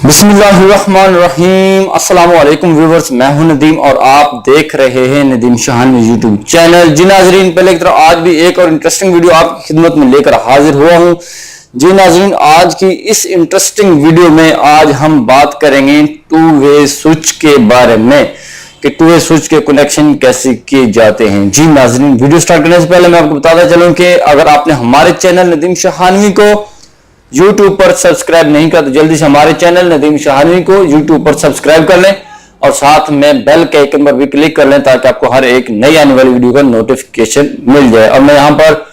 बिस्मिल्लाहिर्रहमानिर्रहीम। अस्सलाम वालेकुम व्यूवर्स, मैं हूं नदीम और आप देख रहे हैं नदीम शाहानवी यूट्यूब चैनल। जी नाजरीन, पहले की तरह आज भी एक और इंटरेस्टिंग वीडियो आपकी खिदमत में लेकर हाजिर हुआ हूं। जी नाजरीन, आज की इस इंटरेस्टिंग वीडियो में आज हम बात करेंगे टू वे स्विच के बारे में कि टू वे स्विच के कनेक्शन कैसे किए जाते हैं। जी नाजरीन, वीडियो स्टार्ट करने से पहले मैं आपको बताता चलूं कि अगर आपने हमारे चैनल नदीम शाहानवी को YouTube पर सब्सक्राइब नहीं किया तो जल्दी से हमारे चैनल नदीम शाहानवी को YouTube पर सब्सक्राइब कर लें और साथ में बेल के आइकन पर भी क्लिक कर लें ताकि आपको हर एक नई आने वाली वीडियो का नोटिफिकेशन मिल जाए। और मैं यहां पर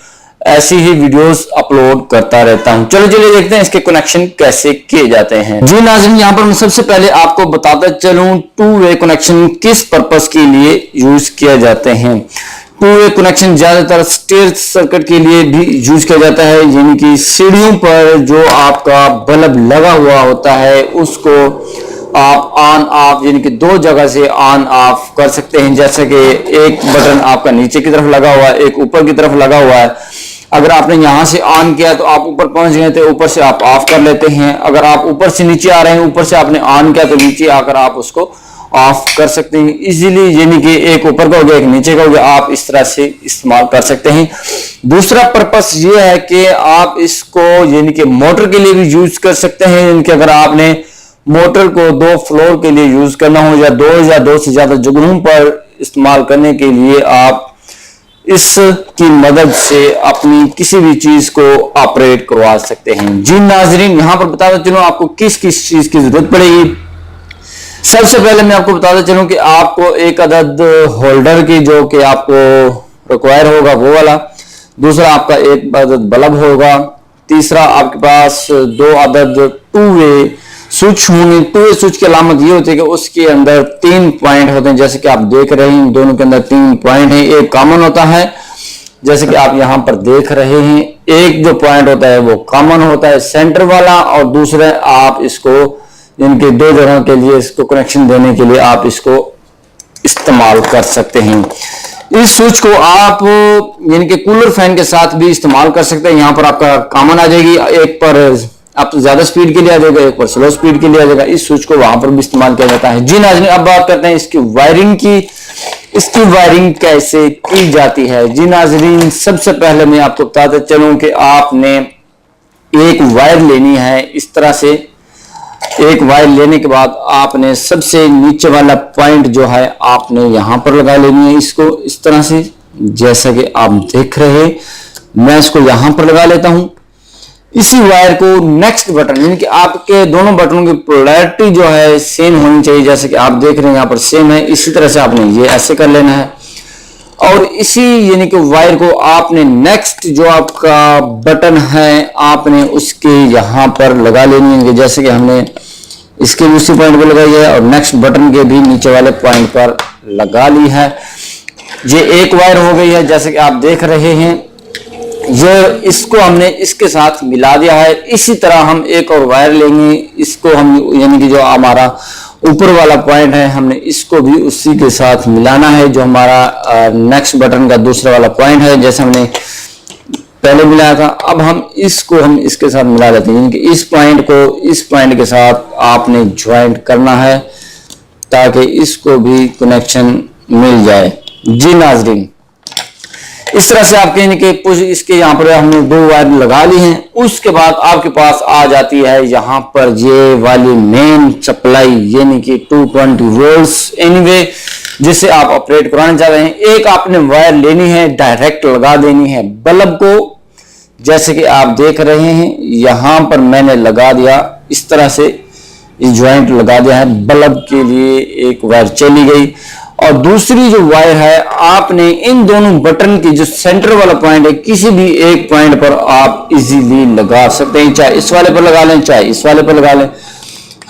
ऐसी ही वीडियोस अपलोड करता रहता हूं। चलो देखते हैं इसके कनेक्शन कैसे किए जाते हैं। जी नाज़रीन, यहां पर मैं सबसे पहले आपको बताता चलूं टू वे कनेक्शन किस पर्पस के लिए यूज किए जाते हैं। टू वे कनेक्शन ज्यादातर स्टेयर सर्किट के लिए भी यूज किया जाता है, यानी कि सीढ़ियों पर जो आपका बल्ब लगा हुआ होता है उसको आप ऑन ऑफ यानी कि दो जगह से ऑन ऑफ कर सकते हैं। जैसे कि एक बटन आपका नीचे की तरफ लगा हुआ है, एक ऊपर की तरफ लगा हुआ है। अगर आपने यहां से ऑन किया तो आप ऊपर पहुंच गए तो ऊपर से आप ऑफ कर लेते हैं। अगर आप ऊपर से नीचे आ रहे हैं, ऊपर से आपने ऑन किया तो नीचे आकर आप उसको ऑफ कर सकते हैं इजीली, यानी कि एक ऊपर का हो गया एक नीचे का हो गया, आप इस तरह से इस्तेमाल कर सकते हैं। दूसरा पर्पस ये है कि आप इसको यानी कि मोटर के लिए भी यूज कर सकते हैं, यानी कि अगर आपने मोटर को दो फ्लोर के लिए यूज करना हो या दो से ज्यादा जगहों पर इस्तेमाल करने के लिए आप इसकी मदद से अपनी किसी भी चीज को ऑपरेट करवा सकते हैं। जी नाजरीन, यहां पर बताता चलूं आपको किस किस चीज की जरूरत पड़ेगी। सबसे पहले मैं आपको बताता चलूं कि आपको एक अदद होल्डर की जो कि आपको रिक्वायर होगा वो वाला, दूसरा आपका एक अदद बल्ब होगा, तीसरा आपके पास दो अदद टू वे स्विच होंगे। टू वे स्विच की अलामत ये होती है कि उसके अंदर 3 पॉइंट होते हैं, जैसे कि आप देख रहे हैं दोनों के अंदर 3 पॉइंट हैं। एक कॉमन होता है जैसे कि आप यहां पर देख रहे हैं, एक जो पॉइंट होता है वो कॉमन होता है सेंटर वाला, और दूसरे आप इसको इनके दो जगहों के लिए इसको कनेक्शन देने के लिए आप इसको इस्तेमाल कर सकते हैं। इस स्विच को आप यानी कि कूलर फैन के साथ भी इस्तेमाल कर सकते हैं। यहां पर आपका कॉमन आ जाएगी, एक पर आप ज्यादा स्पीड के लिए आ जाएगा, एक पर स्लो स्पीड के लिए आ जाएगा। इस स्विच को वहां पर भी इस्तेमाल किया जाता है। जी नाज़रीन, अब बात करते हैं इसकी वायरिंग की। इसकी वायरिंग कैसे की जाती है। जी नाज़रीन, सबसे पहले मैं आपको बताता चलूं कि आपने एक वायर लेनी है। इस तरह से एक वायर लेने के बाद आपने सबसे नीचे वाला पॉइंट जो है आपने यहां पर लगा लेनी है, इसको इस तरह से जैसा कि आप देख रहे हैं। मैं इसको यहां पर लगा लेता हूं। इसी वायर को नेक्स्ट बटन यानी कि आपके दोनों बटनों की पोलैरिटी जो है सेम होनी चाहिए, जैसे कि आप देख रहे हैं यहां पर सेम है। इसी तरह से आपने ये ऐसे कर लेना है और इसी यानी कि वायर को आपने नेक्स्ट जो आपका बटन है आपने उसके यहां पर लगा लेनी है, जैसे कि हमने इसके उसी पॉइंट पर लगाई है और नेक्स्ट बटन के भी नीचे वाले पॉइंट पर लगा ली है। ये एक वायर हो गई है, जैसे कि आप देख रहे हैं। ये इसको हमने इसके साथ मिला दिया है। इसी तरह हम एक और वायर लेंगे, इसको हम यानी कि जो हमारा ऊपर वाला पॉइंट है हमने इसको भी उसी के साथ मिलाना है, जो हमारा नेक्स्ट बटन का दूसरा वाला पॉइंट है, जैसे हमने पहले मिलाया था। अब हम इसके साथ मिला लेते हैं, यानी कि इस पॉइंट को इस पॉइंट के साथ आपने ज्वाइंट करना है ताकि इसको भी कनेक्शन मिल जाए। जी नाजरीन, इस तरह से आपके यानी कि इसके यहाँ पर हमने दो वायर लगा ली हैं। उसके बाद आपके पास आ जाती है यहाँ पर ये वाली मेन सप्लाई यानी कि 220 वोल्ट्स एनीवे, जिसे आप ऑपरेट कराना चाह रहे हैं। एक आपने वायर लेनी है, डायरेक्ट लगा देनी है बल्ब को, जैसे कि आप देख रहे हैं यहां पर मैंने लगा दिया। इस तरह से इस ज्वाइंट लगा दिया है, बल्ब के लिए एक वायर चली गई। और दूसरी जो वायर है आपने इन दोनों बटन की जो सेंटर वाला पॉइंट है किसी भी एक पॉइंट पर आप इजीली लगा सकते हैं, चाहे इस वाले पर लगा लें चाहे इस वाले पर लगा लें।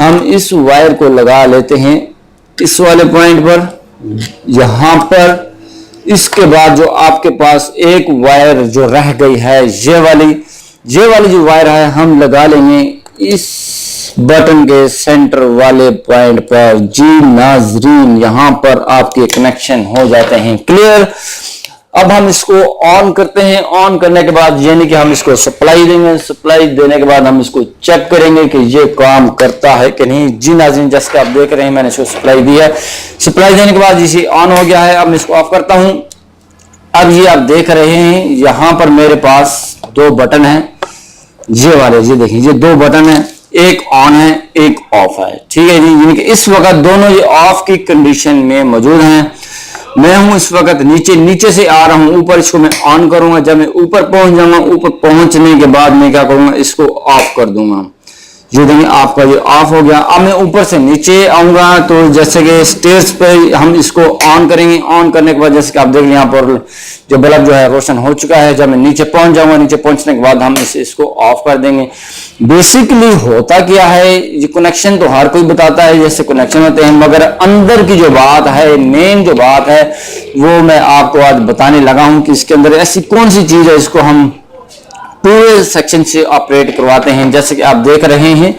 हम इस वायर को लगा लेते हैं इस वाले पॉइंट पर यहां पर। इसके बाद जो आपके पास एक वायर जो रह गई है ये वाली जो वायर है हम लगा लेंगे इस बटन के सेंटर वाले पॉइंट पर। जी नाजरीन, यहां पर आपके कनेक्शन हो जाते हैं क्लियर। अब हम इसको ऑन करते हैं। ऑन करने के बाद यानी कि हम इसको सप्लाई देंगे। सप्लाई देने के बाद हम इसको चेक करेंगे कि ये काम करता है कि नहीं। जी नाज़रीन, जैसे आप देख रहे हैं मैंने इसको सप्लाई दी है। सप्लाई देने के बाद इसे ऑन हो गया है। अब मैं इसको ऑफ करता हूं। अब ये आप देख रहे हैं यहां पर मेरे पास दो बटन हैं, ये वाले, ये देखिए ये दो बटन है, एक ऑन है एक ऑफ है। ठीक है जी, यानी कि इस वक्त दोनों ये ऑफ की कंडीशन में मौजूद हैं। मैं हूं इस वक्त नीचे से आ रहा हूं ऊपर, इसको मैं ऑन करूंगा। जब मैं ऊपर पहुंच जाऊंगा, ऊपर पहुंचने के बाद मैं क्या करूंगा, इसको ऑफ कर दूंगा। ये देखिए आपका ये ऑफ हो गया। अब मैं ऊपर से नीचे आऊंगा तो जैसे कि स्टेयर्स पे हम इसको ऑन करेंगे। ऑन करने के बाद जैसे कि आप देख लें यहाँ पर जो बल्ब जो है रोशन हो चुका है। जब मैं नीचे पहुंच जाऊंगा, नीचे पहुंचने के बाद हम इसको ऑफ कर देंगे। बेसिकली होता क्या है, ये कनेक्शन तो हर कोई बताता है जैसे कनेक्शन होते हैं, मगर अंदर की जो बात है, मेन जो बात है, वो मैं आपको आज बताने लगा हूं कि इसके अंदर ऐसी कौन सी चीज है इसको हम पूरे सेक्शन से ऑपरेट करवाते हैं। जैसे कि आप देख रहे हैं,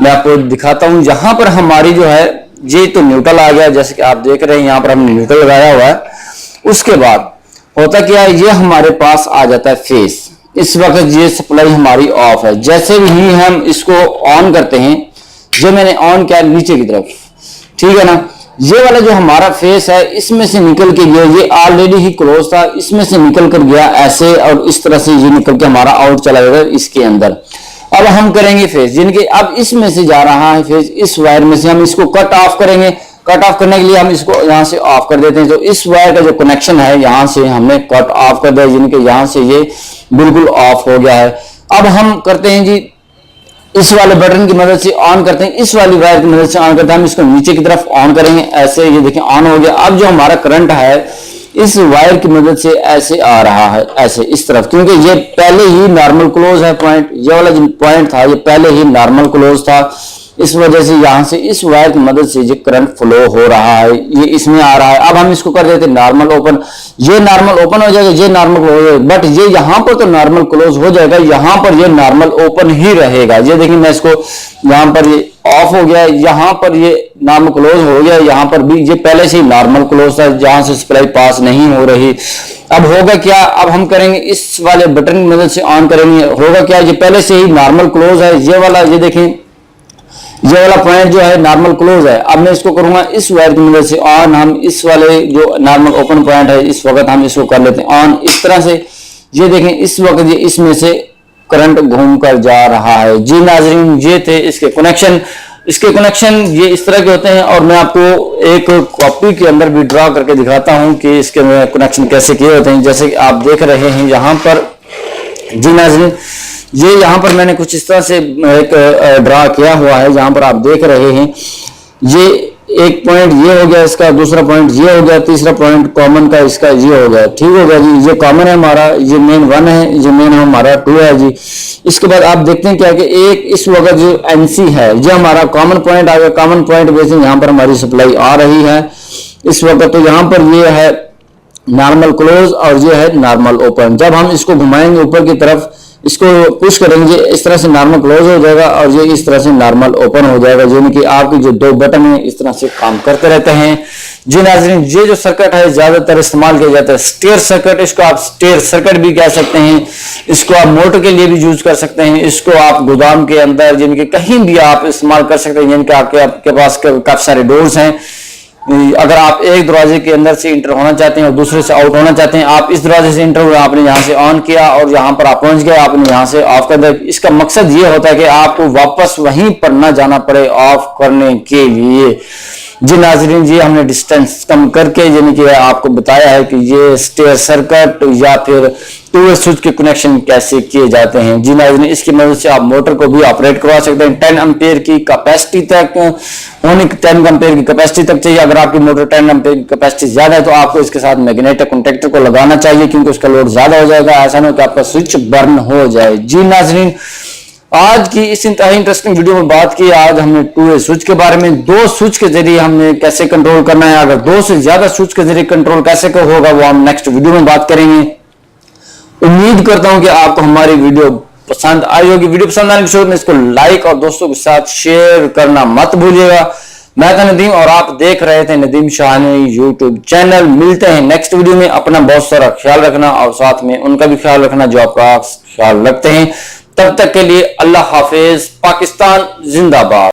मैं आपको दिखाता हूं। यहां पर हमारी जो है ये तो न्यूट्रल आ गया, जैसे कि आप देख रहे हैं यहां पर हमने न्यूट्रल लगाया हुआ है। उसके बाद होता क्या है, ये हमारे पास आ जाता है फेस। इस वक्त ये सप्लाई हमारी ऑफ है। जैसे ही हम इसको ऑन करते हैं, जो मैंने ऑन किया नीचे की तरफ, ठीक है ना, ये वाला जो हमारा फेस है इसमें से निकल के गया, ये ऑलरेडी ही क्लोज था, इसमें से निकल कर गया ऐसे, और इस तरह से ये निकल के हमारा आउट चला गया इसके अंदर। अब हम करेंगे फेस, यानी कि अब इसमें से जा रहा है फेस, इस वायर में से हम इसको कट ऑफ करेंगे। कट ऑफ करने के लिए हम इसको यहां से ऑफ कर देते हैं। तो इस वायर का जो कनेक्शन है यहां से हमने कट ऑफ कर दिया, यानी कि यहां से ये बिल्कुल ऑफ हो गया है। अब हम करते हैं जी, इस वाले बटन की मदद से ऑन करते हैं, इस वाली वायर की मदद से ऑन करते हैं। हम इसको नीचे की तरफ ऑन करेंगे, ऐसे ये देखिए ऑन हो गया। अब जो हमारा करंट है इस वायर की मदद से ऐसे आ रहा है, ऐसे इस तरफ, क्योंकि ये पहले ही नॉर्मल क्लोज है पॉइंट। ये वाला जो पॉइंट था ये पहले ही नॉर्मल क्लोज था, इस वजह से यहां से इस वायर की मदद से ये करंट फ्लो हो रहा है, ये इसमें आ रहा है। अब हम इसको कर देते हैं नॉर्मल ओपन। ये नॉर्मल ओपन हो जाएगा, ये नॉर्मल क्लोज हो जाएगा, बट ये यहां पर तो नॉर्मल क्लोज हो जाएगा, यहां पर ये नॉर्मल ओपन ही रहेगा। ये देखिए मैं इसको यहां पर ये ऑफ हो गया, यहां पर ये नॉर्मल क्लोज हो गया, यहां पर भी ये पहले से ही नॉर्मल क्लोज था, जहां से सप्लाई पास नहीं हो रही। अब होगा क्या, अब हम करेंगे इस वाले बटन की मदद से ऑन करेंगे। होगा क्या, ये पहले से ही नॉर्मल क्लोज है, ये वाला, ये देखें ये वाला पॉइंट जो है नॉर्मल क्लोज है। अब मैं इसको करूंगा इस वायर की मदद से ऑन। हम इस वाले जो नॉर्मल ओपन पॉइंट है इस वक्त हम इसको कर लेते हैं ऑन, इस तरह से। ये देखें इस वक्त ये इसमें से करंट घूम कर जा रहा है। जी नाजरीन, ये थे इसके कनेक्शन। इसके कनेक्शन ये इस तरह के होते हैं, और मैं आपको एक कॉपी के अंदर भी ड्रा करके दिखाता हूं कि इसके कनेक्शन कैसे किए होते हैं। जैसे कि आप देख रहे हैं यहाँ पर, जी नाजरीन, ये यहाँ पर मैंने कुछ इस तरह से एक ड्रा किया हुआ है। जहां पर आप देख रहे हैं ये एक पॉइंट ये हो गया इसका, दूसरा पॉइंट ये हो गया, तीसरा पॉइंट कॉमन का इसका ये हो गया। ठीक हो गया जी, ये कॉमन है हमारा, ये मेन 1 है, ये मेन हमारा 2 है जी। इसके बाद आप देखते हैं क्या कि एक इस वक्त जो एनसी है ये हमारा कॉमन पॉइंट आ गया। कॉमन पॉइंट बेस यहाँ पर हमारी सप्लाई आ रही है इस वक्त। तो यहाँ पर ये है नॉर्मल क्लोज और ये है नॉर्मल ओपन। जब हम इसको घुमाएंगे ऊपर की तरफ, इसको पुश करेंगे, इस तरह से नॉर्मल क्लोज हो जाएगा और ये इस तरह से नॉर्मल ओपन हो जाएगा। यानी कि आपके जो दो बटन हैं इस तरह से काम करते रहते हैं। जी नाज़रीन, ये जो सर्किट है ज्यादातर इस्तेमाल किया जाता है स्टेयर सर्किट। इसको आप स्टेयर सर्किट भी कह सकते हैं, इसको आप मोटर के लिए भी यूज कर सकते हैं, इसको आप गोदाम के अंदर यानी कि कहीं भी आप इस्तेमाल कर सकते हैं। यानी कि आपके पास काफी सारे डोर्स हैं। अगर आप एक दरवाजे के अंदर से इंटर होना चाहते हैं और दूसरे से आउट होना चाहते हैं, आप इस दरवाजे से इंटर हुए, आपने यहाँ से ऑन किया और यहाँ पर आप पहुंच गए, आपने यहाँ से ऑफ कर दिया। इसका मकसद ये होता है कि आपको वापस वहीं पर ना जाना पड़े ऑफ करने के लिए। जी नाजरीन, ये हमने डिस्टेंस कम करके यानी कि आपको बताया है कि ये स्टेयर सर्किट या फिर टू वे स्विच के कनेक्शन कैसे किए जाते हैं। जी नाजरीन, इसकी मदद से आप मोटर को भी ऑपरेट करवा सकते हैं 10 एम्पेयर की कैपेसिटी तक। ओनली 10 एम्पेयर की कैपेसिटी तक चाहिए। अगर आपकी मोटर 10 एम्पेयर की कैपेसिटी ज्यादा है तो आपको इसके साथ मैग्नेटिक कॉन्टेक्टर को लगाना चाहिए, क्योंकि उसका लोड ज्यादा हो जाएगा। ऐसा नहीं हो कि आपका स्विच बर्न हो जाए। जी नाजरीन, आज की इस इंतहाई इंटरेस्टिंग वीडियो में बात की, आज हमने टू वे स्विच के बारे में, दो स्विच के जरिए हमने कैसे कंट्रोल करना है। अगर दो से ज्यादा स्विच के जरिए कंट्रोल कैसे होगा वो हम नेक्स्ट वीडियो में बात करेंगे। उम्मीद करता हूं कि आपको हमारी वीडियो पसंद आई होगी। वीडियो पसंद आने के बाद इसको लाइक और दोस्तों के साथ शेयर करना मत भूलिएगा। मैं था नदीम और आप देख रहे थे नदीम शाहानवी यूट्यूब चैनल। मिलते हैं नेक्स्ट वीडियो में। अपना बहुत सारा ख्याल रखना और साथ में उनका भी ख्याल रखना जो आपका ख्याल रखते हैं। तब तक के लिए अल्लाह हाफिज। पाकिस्तान जिंदाबाद।